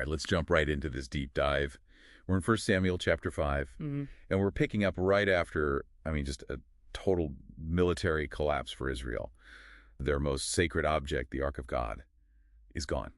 right, let's jump right into this deep dive. We're in 1 Samuel chapter 5, and we're picking up right after, just a total military collapse for Israel. Their most sacred object, the Ark of God, is gone,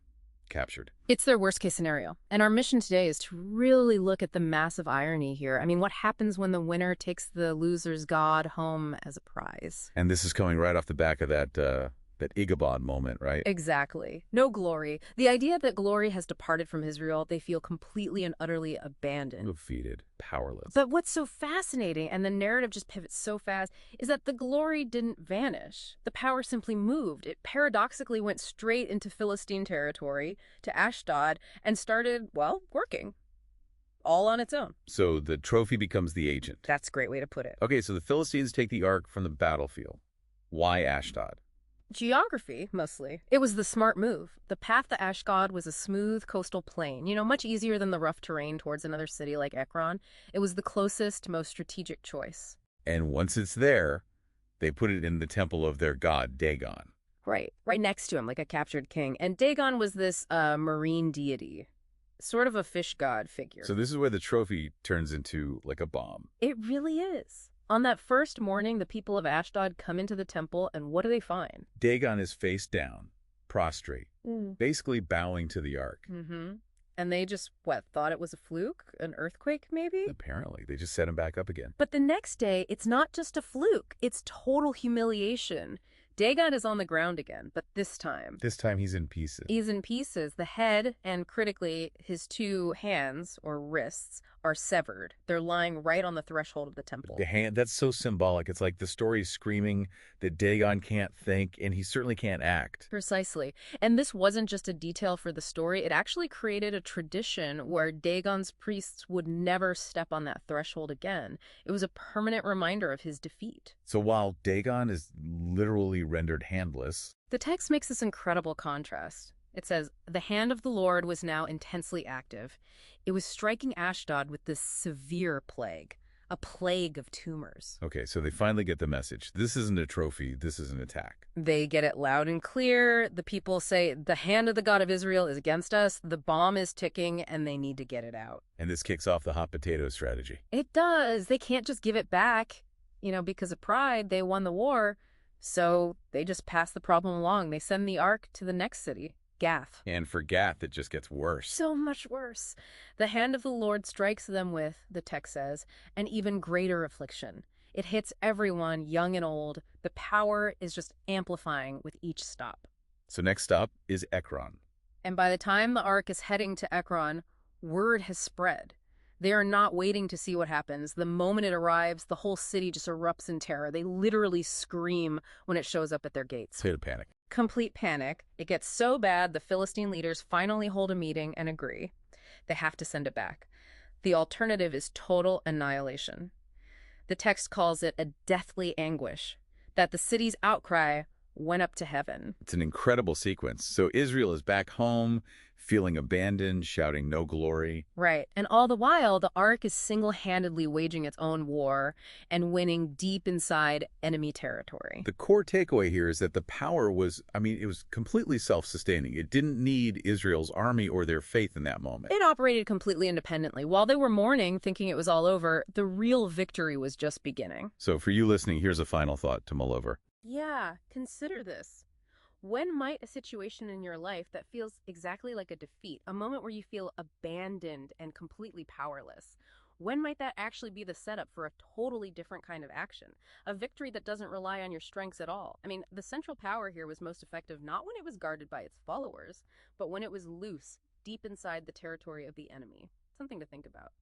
captured. It's their worst case scenario. And our mission today is to really look at the massive irony here. What happens when the winner takes the loser's god home as a prize? And this is coming right off the back of that Ichabod moment, right? Exactly. No glory. The idea that glory has departed from Israel, they feel completely and utterly abandoned. Defeated, powerless. But what's so fascinating, and the narrative just pivots so fast, is that the glory didn't vanish. The power simply moved. It paradoxically went straight into Philistine territory, to Ashdod, and started, well, working. All on its own. So the trophy becomes the agent. That's a great way to put it. Okay, so the Philistines take the Ark from the battlefield. Why Ashdod? Geography, mostly. It was the smart move. The path to Ashdod was a smooth coastal plain, much easier than the rough terrain towards another city like Ekron. It was the closest, most strategic choice. And once it's there, they put it in the temple of their god, Dagon. Right next to him, like a captured king. And Dagon was this marine deity, sort of a fish god figure. So this is where the trophy turns into like a bomb. It really is. On that first morning, the people of Ashdod come into the temple, and what do they find? Dagon is face down, prostrate, basically bowing to the Ark. And they just, thought it was a fluke? An earthquake, maybe? Apparently. They just set him back up again. But the next day, it's not just a fluke. It's total humiliation. Dagon is on the ground again, but this time he's in pieces. He's in pieces. The head and, critically, his two hands, or wrists, are severed. They're lying right on the threshold of the temple. The hand, that's so symbolic. It's like the story's screaming that Dagon can't think, and he certainly can't act. Precisely. And this wasn't just a detail for the story. It actually created a tradition where Dagon's priests would never step on that threshold again. It was a permanent reminder of his defeat. So while Dagon is literally rendered handless, the text makes this incredible contrast. It says, the hand of the Lord was now intensely active. It was striking Ashdod with this severe plague, a plague of tumors. Okay, so they finally get the message. This isn't a trophy, this is an attack. They get it loud and clear. The people say, the hand of the God of Israel is against us, the bomb is ticking, and they need to get it out. And this kicks off the hot potato strategy. It does. They can't just give it back. Because of pride, they won the war. So they just pass the problem along. They send the Ark to the next city, Gath. And for Gath, it just gets worse. So much worse. The hand of the Lord strikes them with, the text says, an even greater affliction. It hits everyone, young and old. The power is just amplifying with each stop. So next stop is Ekron. And by the time the Ark is heading to Ekron, word has spread. They are not waiting to see what happens. The moment it arrives, the whole city just erupts in terror. They literally scream when it shows up at their gates. State of panic. Complete panic. It gets so bad, the Philistine leaders finally hold a meeting and agree. They have to send it back. The alternative is total annihilation. The text calls it a deathly anguish, that the city's outcry went up to heaven. It's an incredible sequence. So Israel is back home, feeling abandoned, shouting no glory. Right. And all the while, the Ark is single-handedly waging its own war and winning deep inside enemy territory. The core takeaway here is that the power was, it was completely self-sustaining. It didn't need Israel's army or their faith in that moment. It operated completely independently. While they were mourning, thinking it was all over, the real victory was just beginning. So for you listening, here's a final thought to mull over. Yeah, consider this. When might a situation in your life that feels exactly like a defeat, a moment where you feel abandoned and completely powerless, when might that actually be the setup for a totally different kind of action? A victory that doesn't rely on your strengths at all. The central power here was most effective not when it was guarded by its followers, but when it was loose, deep inside the territory of the enemy. Something to think about.